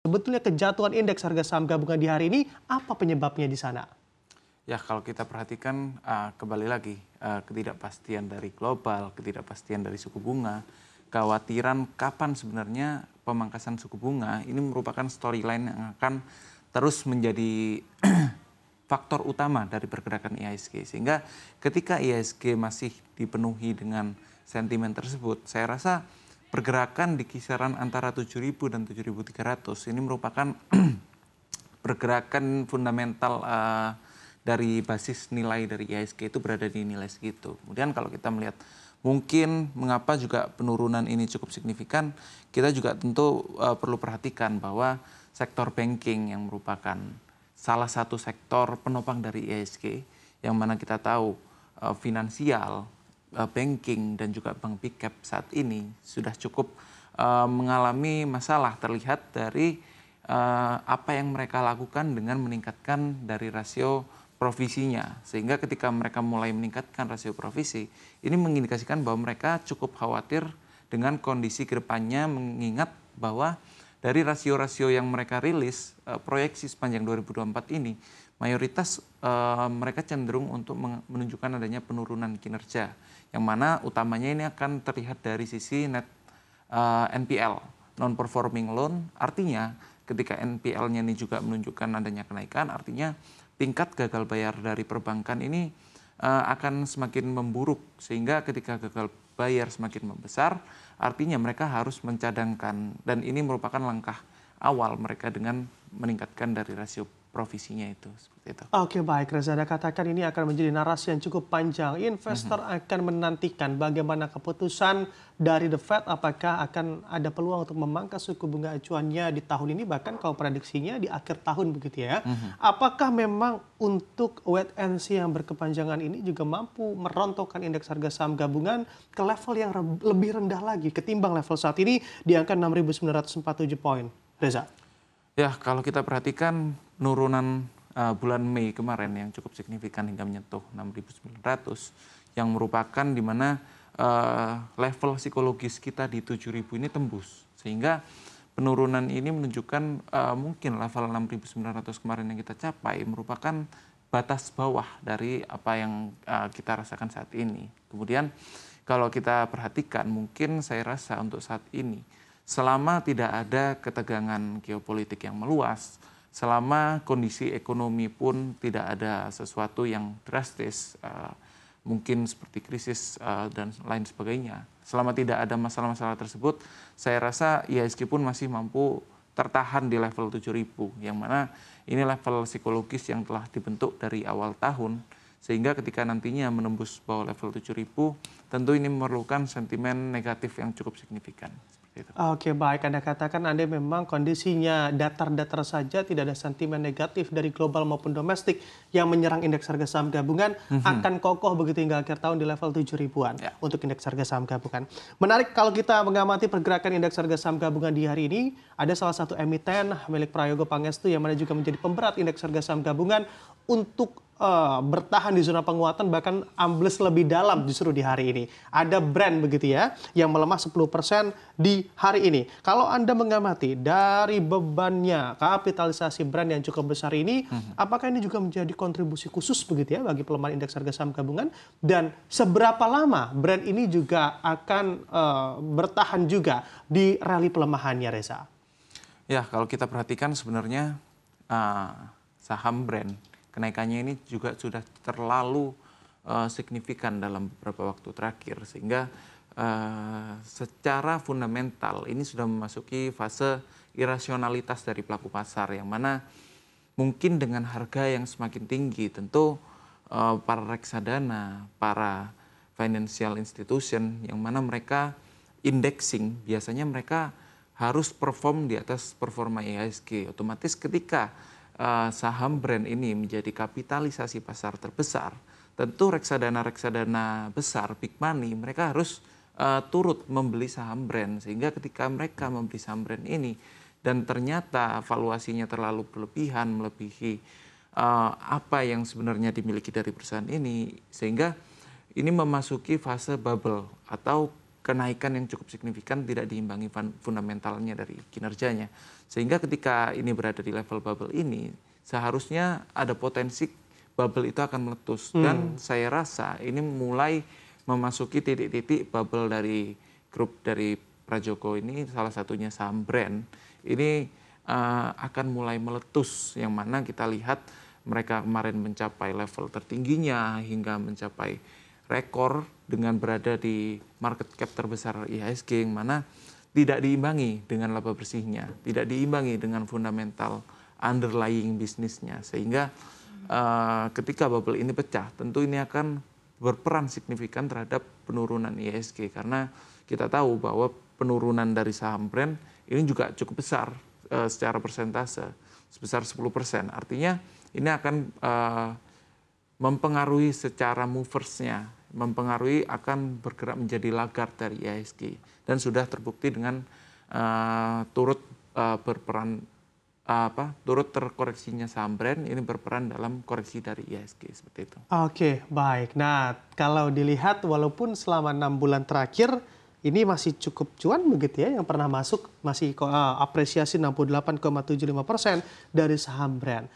Sebetulnya kejatuhan indeks harga saham gabungan di hari ini, apa penyebabnya di sana? Ya, kalau kita perhatikan kembali lagi ketidakpastian dari global, ketidakpastian dari suku bunga, kekhawatiran kapan sebenarnya pemangkasan suku bunga ini merupakan storyline yang akan terus menjadi faktor utama dari pergerakan IHSG. Sehingga ketika IHSG masih dipenuhi dengan sentimen tersebut, saya rasa pergerakan di kisaran antara 7.000 dan 7.300 ini merupakan pergerakan fundamental dari basis nilai dari IHSG itu berada di nilai segitu. Kemudian kalau kita melihat mungkin mengapa juga penurunan ini cukup signifikan, kita juga tentu perlu perhatikan bahwa sektor banking yang merupakan salah satu sektor penopang dari IHSG, yang mana kita tahu finansial, banking dan juga bank big cap saat ini sudah cukup mengalami masalah terlihat dari apa yang mereka lakukan dengan meningkatkan dari rasio provisinya. Sehingga ketika mereka mulai meningkatkan rasio provisi, ini mengindikasikan bahwa mereka cukup khawatir dengan kondisi ke depannya, mengingat bahwa dari rasio-rasio yang mereka rilis, proyeksi sepanjang 2024 ini, mayoritas mereka cenderung untuk menunjukkan adanya penurunan kinerja, yang mana utamanya ini akan terlihat dari sisi net NPL, non-performing loan. Artinya ketika NPL-nya ini juga menunjukkan adanya kenaikan, artinya tingkat gagal bayar dari perbankan ini akan semakin memburuk, sehingga ketika gagal bayar semakin membesar, artinya mereka harus mencadangkan, dan ini merupakan langkah awal mereka dengan meningkatkan dari rasio provisinya itu, seperti itu. Oke, baik, Reza. Anda katakan ini akan menjadi narasi yang cukup panjang. Investor akan menantikan bagaimana keputusan dari The Fed, apakah akan ada peluang untuk memangkas suku bunga acuannya di tahun ini, bahkan kalau prediksinya di akhir tahun begitu ya. Apakah memang untuk wait and see yang berkepanjangan ini juga mampu merontokkan indeks harga saham gabungan ke level yang lebih rendah lagi ketimbang level saat ini di angka 6.947 poin, Reza? Ya, kalau kita perhatikan penurunan bulan Mei kemarin yang cukup signifikan hingga menyentuh 6.900, yang merupakan di mana level psikologis kita di 7.000 ini tembus. Sehingga penurunan ini menunjukkan mungkin level 6.900 kemarin yang kita capai merupakan batas bawah dari apa yang kita rasakan saat ini. Kemudian kalau kita perhatikan, mungkin saya rasa untuk saat ini, selama tidak ada ketegangan geopolitik yang meluas, selama kondisi ekonomi pun tidak ada sesuatu yang drastis, mungkin seperti krisis dan lain sebagainya, selama tidak ada masalah-masalah tersebut, saya rasa IHSG pun masih mampu tertahan di level 7.000, yang mana ini level psikologis yang telah dibentuk dari awal tahun, sehingga ketika nantinya menembus bawah level 7.000, tentu ini memerlukan sentimen negatif yang cukup signifikan. Oke, baik. Anda katakan Anda memang kondisinya datar-datar saja, tidak ada sentimen negatif dari global maupun domestik yang menyerang indeks harga saham gabungan, akan kokoh begitu hingga akhir tahun di level 7 ribuan untuk indeks harga saham gabungan. Menarik kalau kita mengamati pergerakan indeks harga saham gabungan di hari ini, ada salah satu emiten milik Prayogo Pangestu yang mana juga menjadi pemberat indeks harga saham gabungan untuk bertahan di zona penguatan, bahkan ambles lebih dalam justru di hari ini. Ada brand begitu ya yang melemah 10% di hari ini. Kalau Anda mengamati dari bebannya kapitalisasi brand yang cukup besar ini, apakah ini juga menjadi kontribusi khusus begitu ya bagi pelemahan indeks harga saham gabungan, dan seberapa lama brand ini juga akan bertahan juga di rally pelemahannya, Reza? Ya, kalau kita perhatikan sebenarnya saham brand, kenaikannya ini juga sudah terlalu signifikan dalam beberapa waktu terakhir, sehingga secara fundamental ini sudah memasuki fase irasionalitas dari pelaku pasar, yang mana mungkin dengan harga yang semakin tinggi, tentu para reksadana, para financial institution, yang mana mereka indexing, biasanya mereka harus perform di atas performa IHSG. Otomatis ketika saham brand ini menjadi kapitalisasi pasar terbesar, tentu reksadana-reksadana besar, big money, mereka harus turut membeli saham brand. Sehingga ketika mereka membeli saham brand ini dan ternyata valuasinya terlalu berlebihan, melebihi apa yang sebenarnya dimiliki dari perusahaan ini, sehingga ini memasuki fase bubble atau kenaikan yang cukup signifikan tidak diimbangi fundamentalnya dari kinerjanya. Sehingga ketika ini berada di level bubble ini, seharusnya ada potensi bubble itu akan meletus. Dan saya rasa ini mulai memasuki titik-titik bubble dari grup dari Prajogo ini, salah satunya saham brand, ini akan mulai meletus, yang mana kita lihat mereka kemarin mencapai level tertingginya hingga mencapai rekor dengan berada di market cap terbesar IHSG, yang mana tidak diimbangi dengan laba bersihnya, tidak diimbangi dengan fundamental underlying bisnisnya. Sehingga ketika bubble ini pecah, tentu ini akan berperan signifikan terhadap penurunan IHSG, karena kita tahu bahwa penurunan dari saham brand ini juga cukup besar secara persentase, sebesar 10%. Artinya ini akan mempengaruhi secara moversnya, mempengaruhi akan bergerak menjadi laggard dari IHSG, dan sudah terbukti dengan turut terkoreksinya saham brand ini berperan dalam koreksi dari IHSG seperti itu. Oke, baik. Nah, kalau dilihat walaupun selama 6 bulan terakhir ini masih cukup cuan begitu ya, yang pernah masuk masih apresiasi 68,75% dari saham brand.